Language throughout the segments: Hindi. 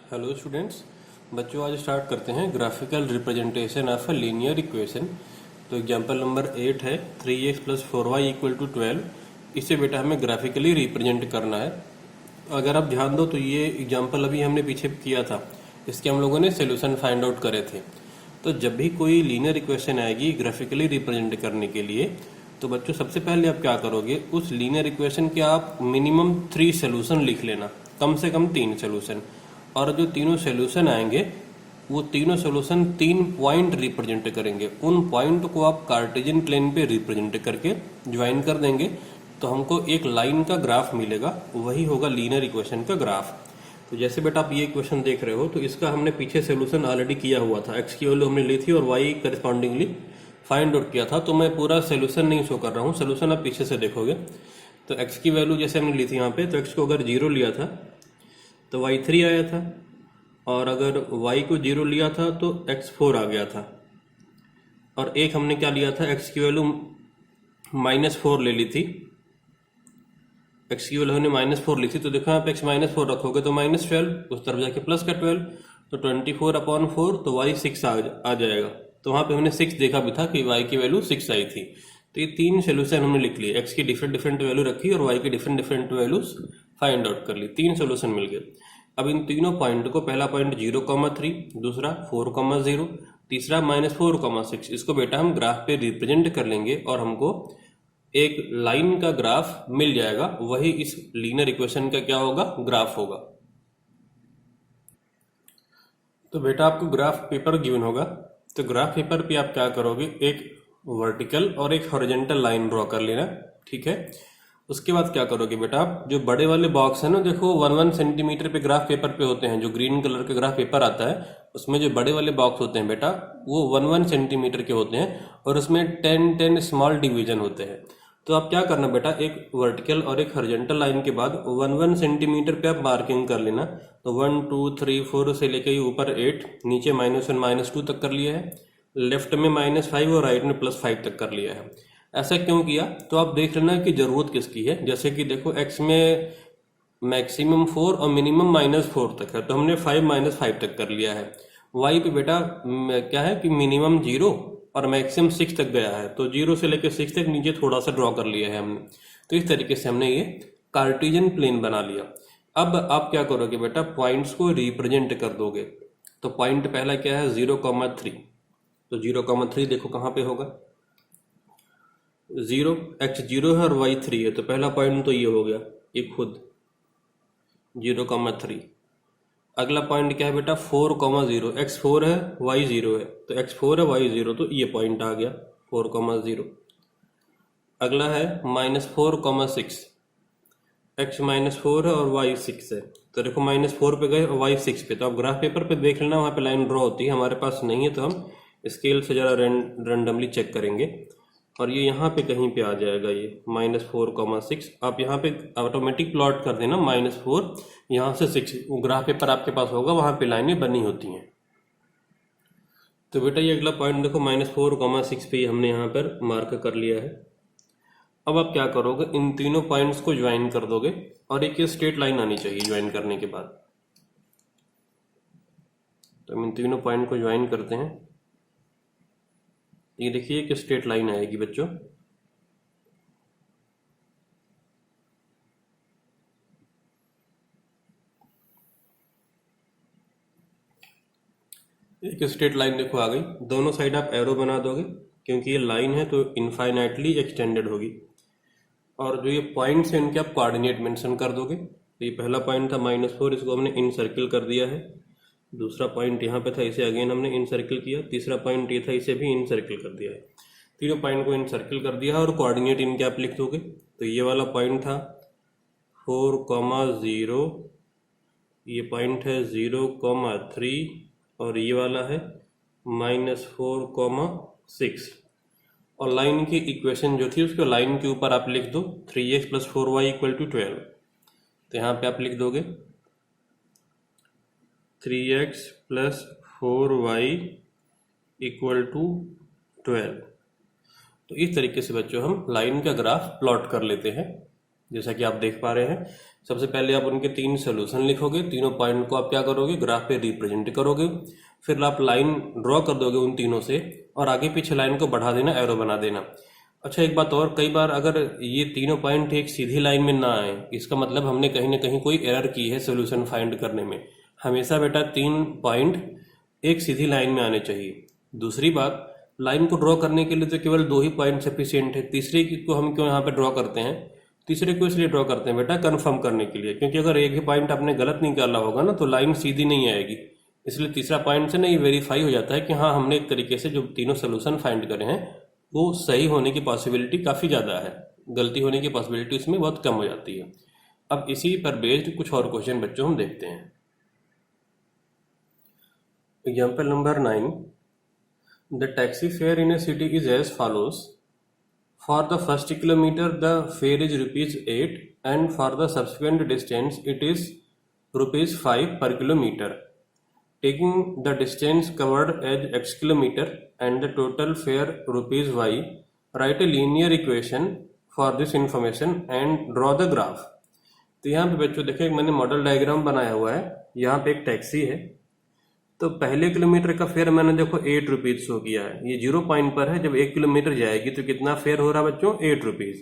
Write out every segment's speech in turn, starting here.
Hello students. बच्चों आज स्टार्ट करते हैं graphical representation of a linear equation. तो एग्जांपल नंबर 8 है 3x plus 4y equal to 12। इसे बेटा हमें ग्राफिकली रिप्रेजेंट करना है। अगर आप ध्यान दो तो ये एग्जांपल अभी हमने पीछे किया था, इसके हम लोगों ने सोल्यूशन फाइंड आउट करे थे। तो जब भी कोई लीनियर इक्वेशन आएगी ग्राफिकली रिप्रेजेंट करने के लिए, तो बच्चों सबसे पहले आप क्या करोगे, उस लीनियर इक्वेशन के आप मिनिमम 3 सोल्यूशन लिख लेना, कम से कम 3 सोल्यूशन। और जो तीनों सोल्यूशन आएंगे वो तीनों सोल्यूशन 3 पॉइंट रिप्रेजेंट करेंगे। उन पॉइंट को आप कार्टेशियन प्लेन पे रिप्रेजेंट करके ज्वाइन कर देंगे तो हमको एक लाइन का ग्राफ मिलेगा, वही होगा लीनियर इक्वेशन का ग्राफ। तो जैसे बेटा आप ये इक्वेशन देख रहे हो, तो इसका हमने पीछे सोल्यूशन ऑलरेडी किया हुआ था, एक्स की वैल्यू हमने ली थी और वाई करस्पॉन्डिंगली फाइंड आउट किया था। तो मैं पूरा सोल्यूशन नहीं शो कर रहा हूँ, सोल्यूशन आप पीछे से देखोगे। तो एक्स की वैल्यू जैसे हमने ली थी यहाँ पे, तो एक्स को अगर 0 लिया था तो y3 आया था, और अगर y को 0 लिया था तो x4 आ गया था। और एक हमने क्या लिया था, x की वैल्यू -4 ले ली थी, x की वैल्यू हमने -4 ली थी। तो देखो आप x -4 रखोगे तो -12, उस तरफ जाके प्लस का 12, तो 24/4, तो y 6 आ जाएगा। तो वहाँ पे हमने 6 देखा भी था कि y की वैल्यू 6 आई थी। तो ये 3 सोल्यूशन हमने लिख लिए, x की डिफरेंट डिफरेंट वैल्यू रखी और y की different different values find out कर ली, 3 सोल्यूशन मिल गए। अब इन तीनों पॉइंट को, पहला पॉइंट 0,3, दूसरा 4,0, तीसरा -4,6, इसको बेटा हम ग्राफ पे रिप्रेजेंट कर लेंगे और हमको एक लाइन का ग्राफ मिल जाएगा, वही इस लीनियर इक्वेशन का क्या होगा, ग्राफ होगा। तो बेटा आपको ग्राफ पेपर गिवन होगा, तो ग्राफ पेपर पे आप क्या करोगे, एक वर्टिकल और एक हॉरिजॉन्टल लाइन ड्रॉ कर लेना, ठीक है। उसके बाद क्या करोगे बेटा, आप जो बड़े वाले बॉक्स है ना, देखो 1-1 सेंटीमीटर पे ग्राफ पेपर पे होते हैं, जो ग्रीन कलर का ग्राफ पेपर आता है उसमें जो बड़े वाले बॉक्स होते हैं बेटा, वो 1-1 सेंटीमीटर के होते हैं और उसमें 10-10 स्मॉल डिवीजन होते हैं। तो आप क्या करना बेटा, एक वर्टिकल और एक हॉरिजॉन्टल लाइन के बाद 1-1 सेंटीमीटर पे आप मार्किंग कर लेना। तो 1 2 3 4 से लेके ऊपर 8, नीचे -1 -2 तक कर लिया है, लेफ्ट में -5 और राइट में +5 तक कर लिया है। ऐसा क्यों किया, तो आप देख लेना कि जरूरत किसकी है। जैसे कि देखो x में मैक्सिमम 4 और मिनिमम -4 तक है, तो हमने 5 -5 तक कर लिया है। y पे बेटा क्या है कि मिनिमम 0 और मैक्सिमम 6 तक गया है, तो 0 से लेकर 6 तक नीचे थोड़ा सा ड्रॉ कर लिया है हमने। तो इस तरीके से हमने ये कार्टेशियन प्लेन बना लिया। अब आप क्या करोगे बेटा, पॉइंट्स को रिप्रेजेंट कर दोगे। तो पॉइंट पहला क्या है, 0,3, तो 0,3 देखो कहाँ पे होगा, 0, x 0 है और y 3 है, तो पहला पॉइंट तो ये हो गया, ये खुद 0,3। अगला पॉइंट क्या है बेटा, 4,0, x 4 है y 0 है, तो x 4 है y 0, तो ये पॉइंट आ गया 4,0। अगला है -4,6, x -4 है और y 6 है, तो देखो -4 पे गए और y 6 पे। तो आप ग्राफ पेपर पे देख लेना, वहाँ पे लाइन ड्रॉ होती है, हमारे पास नहीं है तो हम स्केल से जरा रेंडमली चेक करेंगे, और ये यहाँ पे कहीं पे आ जाएगा, ये -4,6। आप यहाँ पे ऑटोमेटिक प्लॉट कर देना, -4 यहाँ से 6, वो ग्राफ पेपर आपके पास होगा, वहाँ पे लाइनें बनी होती हैं। तो बेटा ये अगला पॉइंट देखो, -4,6 पे हमने यहाँ पर मार्क कर लिया है। अब आप क्या करोगे, इन तीनों पॉइंट्स को ज्वाइन कर दोगे और एक स्ट्रेट लाइन आनी चाहिए ज्वाइन करने के बाद। तो हम इन तीनों पॉइंट को ज्वाइन करते हैं, ये देखिए कि स्ट्रेट लाइन आएगी बच्चों। एक स्ट्रेट लाइन देखो आ गई, दोनों साइड आप एरो बना दोगे क्योंकि ये लाइन है तो इनफाइनाइटली एक्सटेंडेड होगी। और जो ये पॉइंट्स हैं इनके आप कोऑर्डिनेट मेंशन कर दोगे। तो ये पहला पॉइंट था -4, इसको हमने इन सर्किल कर दिया है। दूसरा पॉइंट यहाँ पे था, इसे अगेन हमने इन सर्किल किया। तीसरा पॉइंट ये था, इसे भी इन सर्किल कर दिया है। तीनों पॉइंट को इन सर्किल कर दिया और कोऑर्डिनेट इनके आप लिख दोगे। तो ये वाला पॉइंट था 4,0, ये पॉइंट है 0,3 और ये वाला है -4,6। और लाइन की इक्वेशन जो थी उसको लाइन के ऊपर आप लिख दो, 3x + 4y = 12। तो यहाँ पे आप लिख दोगे 3x + 4y = 12। तो इस तरीके से बच्चों हम लाइन का ग्राफ प्लॉट कर लेते हैं, जैसा कि आप देख पा रहे हैं। सबसे पहले आप उनके 3 सोल्यूशन लिखोगे, तीनों पॉइंट को आप क्या करोगे, ग्राफ पे रिप्रेजेंट करोगे, फिर आप लाइन ड्रॉ कर दोगे उन तीनों से और आगे पीछे लाइन को बढ़ा देना, एरो बना देना। अच्छा एक बात और, कई बार अगर ये तीनों पॉइंट एक सीधी लाइन में ना आए, इसका मतलब हमने कहीं ना कहीं कोई एरर की है सोल्यूशन फाइंड करने में। हमेशा बेटा 3 पॉइंट एक सीधी लाइन में आने चाहिए। दूसरी बात, लाइन को ड्रॉ करने के लिए तो केवल 2 ही पॉइंट सफिशियंट है, तीसरे को हम क्यों यहाँ पे ड्रॉ करते हैं? तीसरे को इसलिए ड्रॉ करते हैं बेटा कंफर्म करने के लिए, क्योंकि अगर एक ही पॉइंट आपने गलत निकाला होगा ना तो लाइन सीधी नहीं आएगी। इसलिए तीसरा पॉइंट से ना ये वेरीफाई हो जाता है कि हाँ हमने एक तरीके से जो तीनों सोल्यूशन फाइंड करे हैं वो सही होने की पॉसिबिलिटी काफ़ी ज़्यादा है, गलती होने की पॉसिबिलिटी उसमें बहुत कम हो जाती है। अब इसी पर बेस्ड कुछ और क्वेश्चन बच्चों हम देखते हैं। Example number 9, the taxi fare in a city is as follows. For the first kilometer, the fare is ₹8, and for the subsequent distance, it is ₹5 per kilometer. Taking the distance covered as x kilometer and the total fare ₹y, write a linear equation for this information and draw the graph. तो यहाँ पे बच्चों देखिए मैंने मॉडल डायग्राम बनाया हुआ है। यहाँ पे एक टैक्सी है, तो पहले किलोमीटर का फेयर मैंने देखो ₹8 शो किया है। ये 0 पॉइंट पर है, जब 1 किलोमीटर जाएगी तो कितना फेयर हो रहा है बच्चों? ₹8।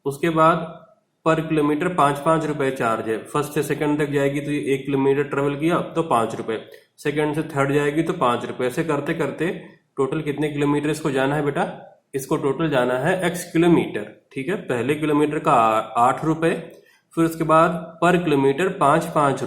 उसके बाद पर किलोमीटर 5-5 रुपए चार्ज है। फर्स्ट से सेकंड तक जाएगी तो ये 1 किलोमीटर ट्रेवल किया तो ₹5, सेकंड से थर्ड जाएगी तो ₹5। ऐसे करते करते टोटल कितने किलोमीटर इसको जाना है बेटा? इसको टोटल जाना है x किलोमीटर। ठीक है, पहले किलोमीटर का ₹8, फिर उसके बाद पर किलोमीटर 5-5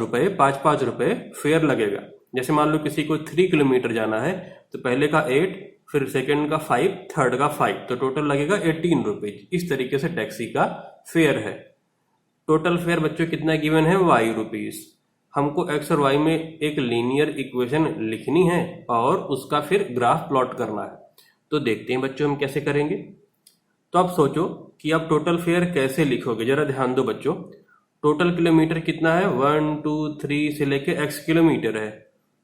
रुपए फेयर लगेगा। जैसे मान लो किसी को 3 किलोमीटर जाना है तो पहले का 8, फिर सेकंड का 5, थर्ड का 5, तो टोटल लगेगा ₹18। इस तरीके से टैक्सी का फेयर है। टोटल फेयर बच्चों कितना गिवन है? ₹y। हमको x और y में एक लीनियर इक्वेशन लिखनी है और उसका फिर ग्राफ प्लॉट करना है। तो देखते हैं बच्चों हम कैसे करेंगे। तो आप सोचो कि आप टोटल फेयर कैसे लिखोगे, जरा ध्यान दो बच्चों। टोटल किलोमीटर कितना है? 1, 2, 3 से लेके x किलोमीटर है।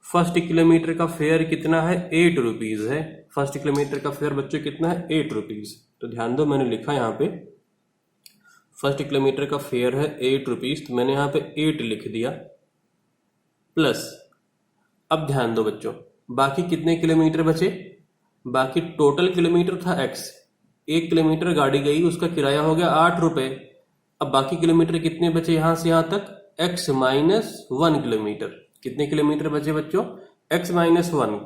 फर्स्ट किलोमीटर का फेयर कितना है? ₹8 है। फर्स्ट किलोमीटर का फेयर बच्चों कितना है? ₹8। तो ध्यान दो मैंने लिखा यहाँ पे फर्स्ट किलोमीटर का फेयर है ₹8, तो मैंने यहाँ पे 8 लिख दिया प्लस। अब ध्यान दो बच्चों, बाकी कितने किलोमीटर बचे? बाकी टोटल किलोमीटर था x, 1 किलोमीटर गाड़ी गई उसका किराया हो गया ₹8। अब बाकी किलोमीटर कितने बचे यहां से यहां तक? x - 1 kilometre. कितने किलोमीटर बचे बच्चों? x - 1।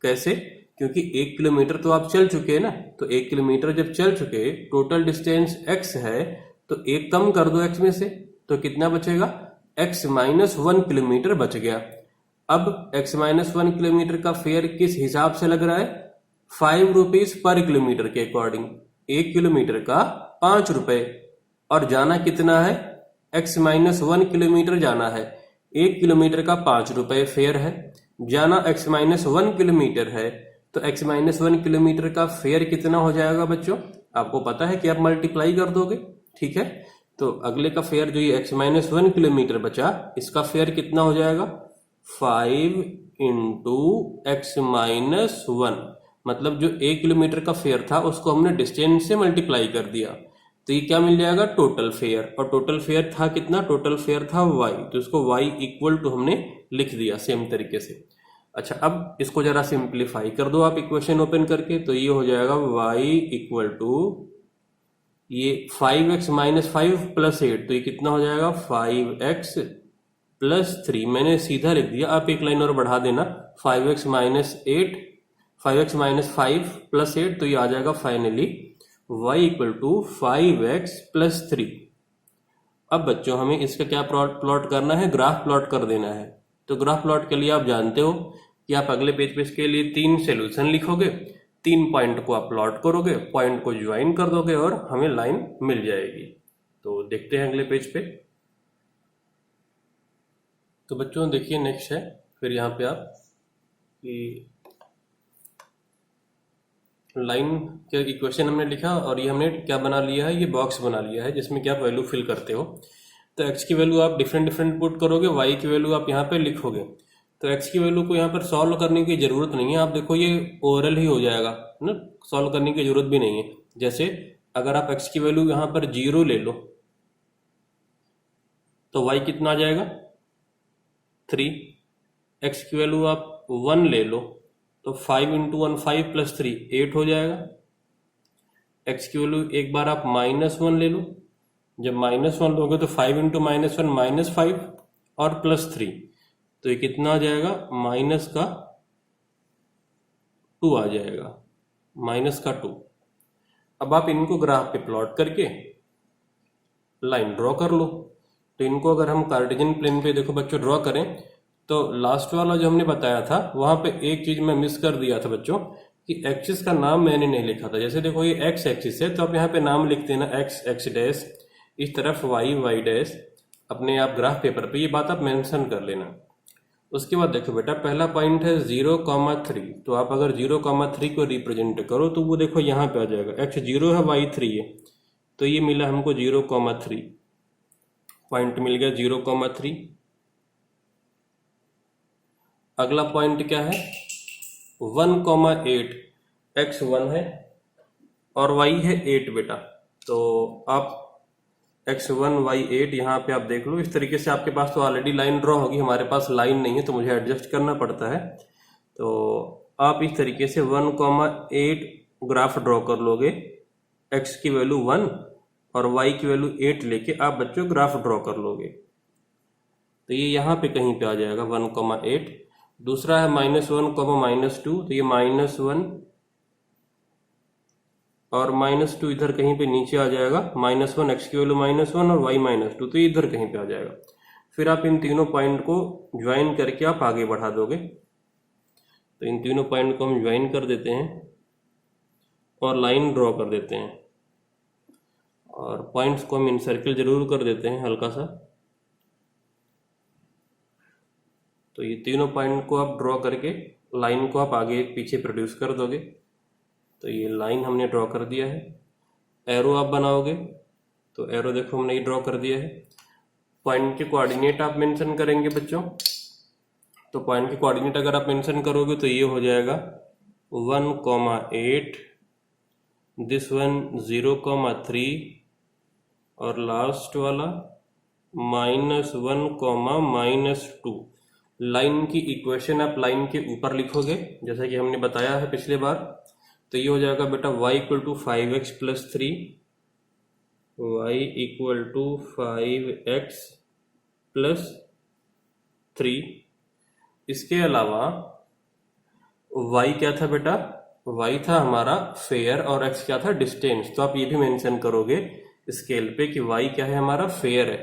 कैसे? क्योंकि 1 किलोमीटर तो आप चल चुके हैं ना, तो 1 किलोमीटर जब चल चुके, टोटल डिस्टेंस x है तो 1 कम कर दो x में से, तो कितना बचेगा? x - 1 किलोमीटर बच गया। अब x - 1 किलोमीटर का फेयर किस हिसाब से लग रहा है? ₹5 पर किलोमीटर के अकॉर्डिंग। 1 किलोमीटर का ₹5 और जाना कितना है? x - 1 किलोमीटर जाना है। 1 किलोमीटर का ₹5 फेयर है, जाना x - 1 किलोमीटर है, तो x - 1 किलोमीटर का फेयर कितना हो जाएगा बच्चों? आपको पता है कि आप मल्टीप्लाई कर दोगे। ठीक है, तो अगले का फेयर जो ये x - 1 किलोमीटर बचा, इसका फेयर कितना हो जाएगा? 5 × x - 1। मतलब जो 1 किलोमीटर का फेयर था उसको हमने डिस्टेंस से मल्टीप्लाई कर दिया, तो ये क्या मिल जाएगा? Total fair. और टोटल फेयर था कितना? टोटल फेयर था y, तो इसको y = हमने लिख दिया सेम तरीके से। अच्छा, अब इसको जरा सिंप्लीफाई कर दो आप इक्वेशन ओपन करके, तो ये हो जाएगा y = ये 5x - 5 + 8, तो ये कितना हो जाएगा? 5x + 3। मैंने सीधा लिख दिया, आप एक लाइन और बढ़ा देना, 5x - 5 + 8, तो ये आ जाएगा फाइनली y = 5x + 3। अब बच्चों हमें इसका क्या प्लॉट करना है? ग्राफ प्लॉट कर देना है। तो ग्राफ प्लॉट के लिए आप जानते हो कि आप अगले पेज पे इसके लिए 3 सोल्यूशन लिखोगे, 3 पॉइंट को आप प्लॉट करोगे, पॉइंट को ज्वाइन कर दोगे और हमें लाइन मिल जाएगी। तो देखते हैं अगले पेज पे। तो बच्चों देखिए नेक्स्ट है, फिर यहाँ पे आप कि लाइन के इक्वेशन हमने लिखा और ये हमने क्या बना लिया है? ये बॉक्स बना लिया है जिसमें कि आप वैल्यू फिल करते हो। तो x की वैल्यू आप डिफरेंट पुट करोगे, y की वैल्यू आप यहाँ पे लिखोगे। तो x की वैल्यू को यहाँ पर सॉल्व करने की जरूरत नहीं है, आप देखो ये ओरल ही हो जाएगा ना, सॉल्व करने की जरूरत भी नहीं है। जैसे अगर आप x की वैल्यू यहाँ पर 0 ले लो, तो y कितना आ जाएगा 3, x की वैल्यू आप 1 ले लो तो 5 इंटू 1 5 प्लस 3 8 हो जाएगा। x की वैल्यू एक बार आप -1 ले लो, जब -1 लोगे तो 5 इंटू -1 -5 और प्लस 3, तो ये कितना आ जाएगा माइनस का 2 आ जाएगा, -2। अब आप इनको ग्राफ पे प्लॉट करके लाइन ड्रॉ कर लो। तो इनको अगर हम कार्टेशियन प्लेन पे देखो बच्चों ड्रॉ करें तो लास्ट वाला जो हमने बताया था वहां पे एक चीज मैं मिस कर दिया था बच्चों कि एक्सिस का नाम मैंने नहीं लिखा था। जैसे देखो ये एक्स एक्सिस है तो आप यहाँ पे नाम लिखते हैं ना, एक्स एक्स डैश, इस तरफ वाई वाई डैश, अपने आप ग्राफ पेपर पे ये बात आप मेंशन कर लेना। उसके बाद देखो बेटा पहला पॉइंट है 0,3, तो आप अगर 0,3 को रिप्रेजेंट करो तो वो देखो यहाँ पे आ जाएगा, एक्स 0 है वाई 3 है, तो ये मिला हमको 0,3 पॉइंट मिल गया 0,3। अगला पॉइंट क्या है 1,8, एक्स 1 है और वाई है 8 बेटा, तो आप x1 y8 यहाँ पे आप देख लो। इस तरीके से आपके पास तो ऑलरेडी लाइन ड्रॉ होगी, हमारे पास लाइन नहीं है तो मुझे एडजस्ट करना पड़ता है। तो आप इस तरीके से 1,8 ग्राफ ड्रॉ कर लोगे, x की वैल्यू 1 और y की वैल्यू 8 लेके आप बच्चों ग्राफ ड्रॉ कर लोगे, तो ये यहाँ पे कहीं पे आ जाएगा 1,8। दूसरा है -1, -2, तो ये -1 और -2 इधर कहीं पे नीचे आ जाएगा, -1 x की वैल्यू -1 और y -2, तो ये इधर कहीं पे आ जाएगा। फिर आप इन तीनों पॉइंट को ज्वाइन करके आप आगे बढ़ा दोगे। तो इन तीनों पॉइंट को हम ज्वाइन कर देते हैं और लाइन ड्रॉ कर देते हैं, और पॉइंट्स को हम इन सर्किल जरूर कर देते हैं हल्का सा। तो ये तीनों पॉइंट को आप ड्रॉ करके लाइन को आप आगे पीछे प्रोड्यूस कर दोगे। तो ये लाइन हमने ड्रॉ कर दिया है। एरो आप बनाओगे तो एरो देखो हमने ये ड्रॉ कर दिया है। पॉइंट के कोऑर्डिनेट आप मेंशन करेंगे बच्चों, तो पॉइंट के कोऑर्डिनेट अगर आप मेंशन करोगे तो ये हो जाएगा 1,8, दिस वन 0,3 और लास्ट वाला -1, -2। लाइन की इक्वेशन आप लाइन के ऊपर लिखोगे जैसा कि हमने बताया है पिछले बार। तो ये हो जाएगा बेटा y = 5x + 3, y = 5x + 3। इसके अलावा y क्या था बेटा, y था हमारा फेयर और x क्या था डिस्टेंस। तो आप ये भी मेंशन करोगे स्केल पे कि y क्या है हमारा फेयर है,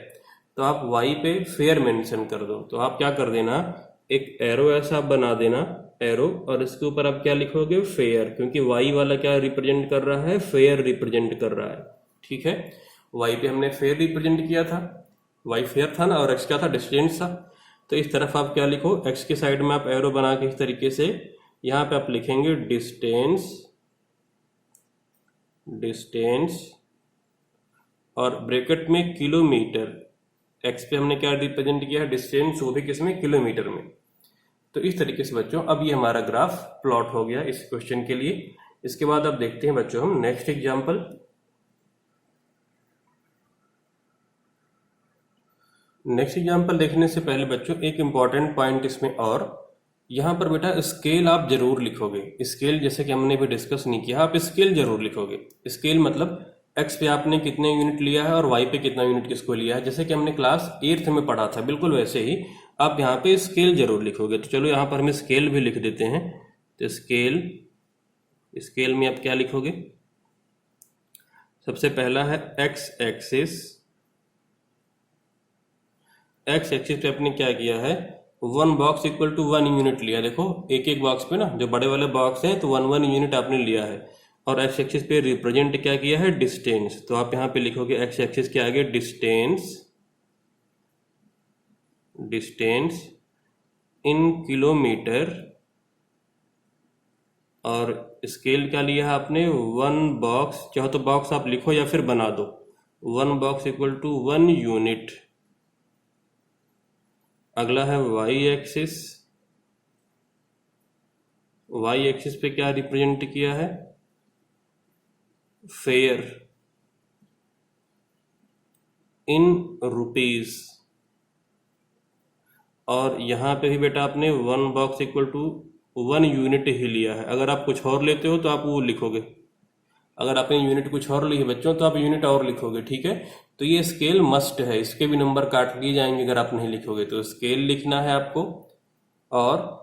तो आप y पे फेयर मेंशन कर दो। तो आप क्या कर देना, एक एरो ऐसा बना देना, एरो, और इसके ऊपर आप क्या लिखोगे फेयर, क्योंकि y वाला क्या रिप्रेजेंट कर रहा है, फेयर रिप्रेजेंट कर रहा है। ठीक है, y पे हमने फेयर रिप्रेजेंट किया था, y फेयर था ना, और x क्या था डिस्टेंस था। तो इस तरफ आप क्या लिखो, x के साइड में आप एरो बना के इस तरीके से यहाँ पे आप लिखेंगे डिस्टेंस और ब्रैकेट में किलोमीटर। x पे हमने क्या रिप्रेजेंट किया है डिस्टेंस, वो भी किसमें, किलोमीटर में। तो इस तरीके से बच्चों अब ये हमारा ग्राफ प्लॉट हो गया इस क्वेश्चन के लिए। इसके बाद अब देखते हैं बच्चों हम नेक्स्ट एग्जांपल। नेक्स्ट एग्जांपल देखने से पहले बच्चों एक इंपॉर्टेंट पॉइंट इसमें, और यहाँ पर बेटा स्केल आप जरूर लिखोगे। स्केल जैसे कि हमने भी डिस्कस नहीं किया, आप स्केल जरूर लिखोगे। स्केल मतलब x पे आपने कितने यूनिट लिया है और y पे कितना यूनिट किसको लिया है, जैसे कि हमने क्लास 8th में पढ़ा था, बिल्कुल वैसे ही आप यहाँ पे स्केल जरूर लिखोगे। तो चलो यहाँ पर हम स्केल भी लिख देते हैं। तो स्केल में आप क्या लिखोगे, सबसे पहला है x एक्सिस। x एक्सिस पे आपने क्या किया है, 1 बॉक्स = 1 यूनिट लिया। देखो एक एक बॉक्स पे ना, जो बड़े वाले बॉक्स हैं तो 1 यूनिट आपने लिया है। और x एक्सिस पे रिप्रेजेंट क्या किया है, डिस्टेंस। तो आप यहाँ पे लिखोगे x एक्सिस के आगे डिस्टेंस इन किलोमीटर, और स्केल क्या लिया है आपने, 1 बॉक्स, चाहो तो बॉक्स आप लिखो या फिर बना दो, 1 बॉक्स = 1 यूनिट। अगला है y एक्सिस। y एक्सिस पे क्या रिप्रेजेंट किया है, फेयर इन रुपीस। और यहाँ पे भी बेटा आपने 1 बॉक्स इक्वल टू 1 यूनिट ही लिया है। अगर आप कुछ और लेते हो तो आप वो लिखोगे, अगर आपने यूनिट कुछ और ली है बच्चों तो आप यूनिट और लिखोगे, ठीक है। तो ये स्केल मस्ट है, इसके भी नंबर काट लिए जाएंगे अगर आप नहीं लिखोगे तो। स्केल लिखना है आपको और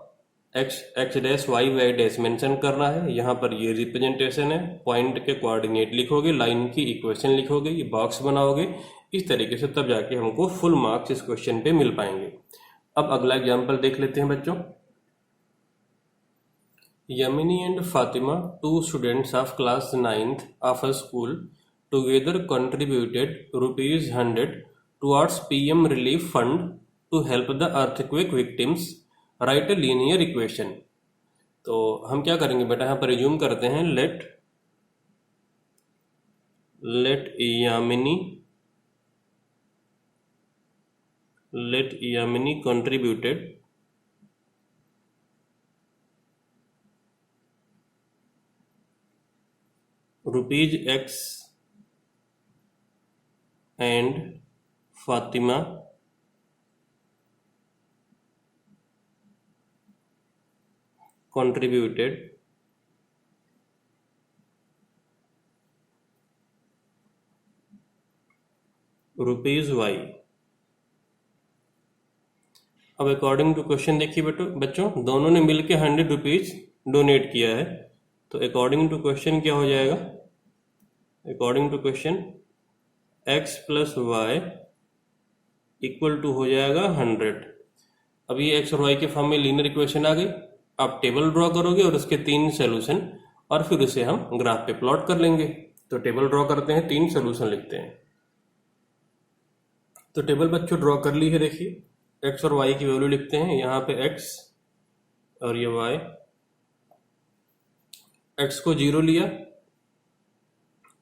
X dash Y dash mention करना है। यहाँ पर ये रिप्रेजेंटेशन है, पॉइंट के कोऑर्डिनेट लिखोगे, लाइन की इक्वेशन लिखोगे, ये बॉक्स बनाओगे इस तरीके से, तब जाके हमको फुल मार्क्स इस क्वेश्चन पे मिल पाएंगे। अब अगला एग्जाम्पल देख लेते हैं बच्चों। Yamini and Fatima, two students of class 9th of a school, together contributed rupees 100 towards PM Relief Fund to help the earthquake victims. Write a linear equation. तो हम क्या करेंगे बेटा, यहाँ पर रिज्यूम करते हैं। let Yamini contributed rupees X and Fatima contributed rupees Y। अब अकॉर्डिंग टू क्वेश्चन देखिए बच्चों, दोनों ने मिलके 100 रुपीज डोनेट किया है। तो अकॉर्डिंग टू क्वेश्चन क्या हो जाएगा, according to question x plus Y equal to हो जाएगा 100। अब ये x और y के फॉर्म में लीनियर इक्वेशन आ गई। आप टेबल ड्रॉ करोगे और उसके 3 सोल्यूशन, और फिर उसे हम ग्राफ पे प्लॉट कर लेंगे। तो टेबल ड्रॉ करते हैं, 3 सोल्यूशन लिखते हैं। तो टेबल बच्चों ड्रॉ कर ली है, देखिए x और y की वैल्यू लिखते हैं। यहाँ पे x और ये y, x को 0 लिया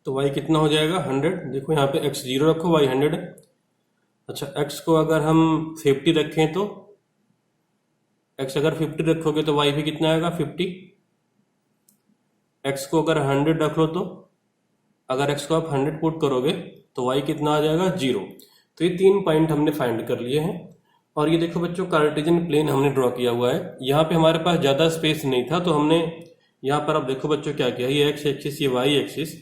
तो y कितना हो जाएगा 100। देखो यहाँ पे x 0 रखो, y 100 है। अच्छा, x को अगर हम 50 रखें तो x अगर 50 रखोगे तो y भी कितना आएगा 50। x को अगर 100 रख लो तो अगर x को आप 100 पुट करोगे तो y कितना आ जाएगा 0। तो ये 3 पॉइंट हमने फाइंड कर लिए हैं। और ये देखो बच्चों, कार्टेशियन प्लेन हमने ड्रॉ किया हुआ है। यहाँ पे हमारे पास ज़्यादा स्पेस नहीं था तो हमने यहाँ पर, अब देखो बच्चों क्या किया, ये x एक्सिस, ये y एक्सिस,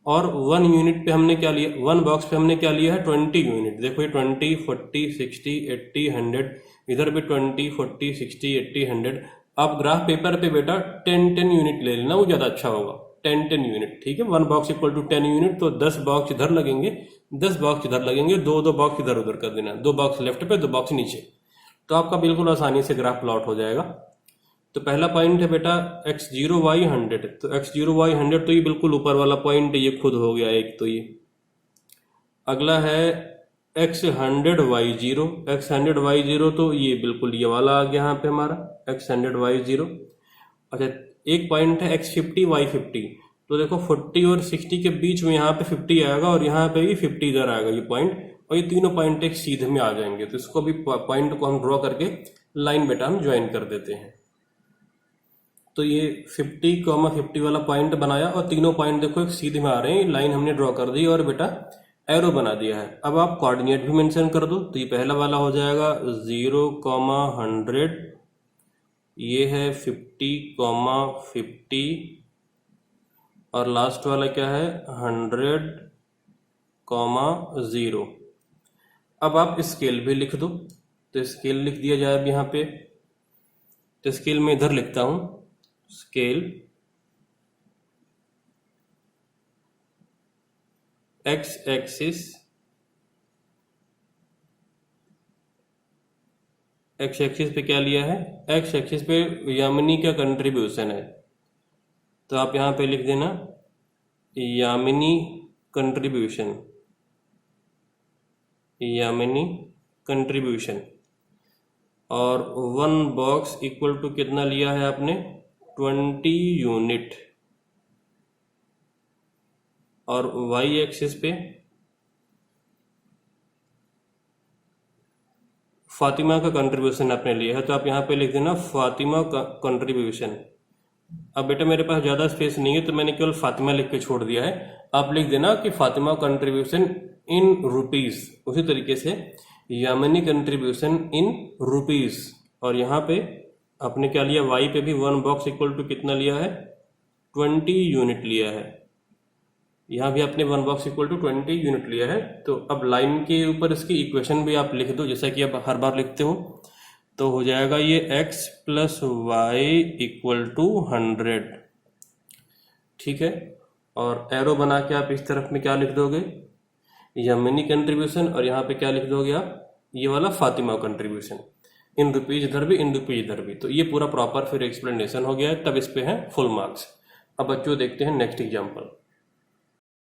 और 1 यूनिट पे हमने क्या लिया, 1 बॉक्स पे हमने क्या लिया है 20 यूनिट। देखो ये 20, 40, 60, 80, 100, इधर भी 20, 40, 60, 80, 100। आप ग्राफ पेपर पे बेटा 10 यूनिट ले लेना, वो ज़्यादा अच्छा होगा। 10 यूनिट, ठीक है। 1 बॉक्स इक्वल टू 10 यूनिट, तो 10 बॉक्स इधर लगेंगे, 10 बॉक्स इधर लगेंगे, 2 बॉक्स इधर उधर कर देना, 2 बॉक्स लेफ्ट पे, 2 बॉक्स नीचे। तो आपका बिल्कुल आसानी से ग्राफ प्लॉट हो जाएगा। तो पहला पॉइंट है बेटा x0 y 100, तो x0 y 100 तो ये बिल्कुल ऊपर वाला पॉइंट ये खुद हो गया एक। तो ये अगला है x 100 y 0, x 100 y 0 तो ये बिल्कुल ये वाला आ गया यहाँ पे हमारा x 100 y 0। अच्छा, एक पॉइंट है x 50 y 50, तो देखो 40 और 60 के बीच में यहाँ पे 50 आएगा और यहाँ पे भी 50 इधर आएगा ये पॉइंट, और ये तीनों पॉइंट एक सीधे में आ जाएंगे। तो इसको भी पॉइंट को हम ड्रॉ करके लाइन बेटा हम ज्वाइन कर देते हैं। तो ये 50, 50 वाला पॉइंट बनाया और तीनों पॉइंट देखो एक सीधे में आ रहे हैं, लाइन हमने ड्रॉ कर दी और बेटा एरो बना दिया है। अब आप कोऑर्डिनेट भी मेंशन कर दो। तो ये पहला वाला हो जाएगा 0, 100, ये है 50, 50, और लास्ट वाला क्या है 100, 0। अब आप स्केल भी लिख दो। तो स्केल लिख दिया जाए अब यहाँ पे। तो स्केल में इधर लिखता हूं, scale x axis, x axis पे क्या लिया है, x एक्सिस पे यामिनी का कंट्रीब्यूशन है। तो आप यहाँ पे लिख देना यामिनी कंट्रीब्यूशन, यामिनी कंट्रीब्यूशन। और 1 बॉक्स इक्वल टू कितना लिया है आपने 20 यूनिट। और y एक्सिस पे फातिमा का कंट्रीब्यूशन आपने लिया है, तो आप यहाँ पे लिख देना फातिमा का कंट्रीब्यूशन। अब बेटा मेरे पास ज़्यादा स्पेस नहीं है तो मैंने केवल फातिमा लिख के छोड़ दिया है। आप लिख देना कि फातिमा कंट्रीब्यूशन इन रुपीस। उसी तरीके से यामिनी कंट्रीब्यूशन इन रुपीज, और यहाँ पे आपने क्या लिया, y पे भी 1 बॉक्स इक्वल टू कितना लिया है, 20 यूनिट लिया है। यहाँ भी आपने 1 बॉक्स इक्वल टू 20 यूनिट लिया है। तो अब लाइन के ऊपर इसकी इक्वेशन भी आप लिख दो, जैसा कि आप हर बार लिखते हो। तो हो जाएगा ये x plus Y equal to 100, ठीक है। और एरो बना के आप इस तरफ में क्या लिख दोगे, यामिनी कंट्रीब्यूशन, और यहाँ पे क्या लिख दोगे आप, ये वाला फातिमा कंट्रीब्यूशन इन रुपीज इधर भी, इन रुपीज इधर भी। तो ये पूरा प्रॉपर फिर एक्सप्लेनेशन हो गया है, तब इस पे है फुल मार्क्स। अब बच्चों देखते हैं नेक्स्ट एग्जाम्पल।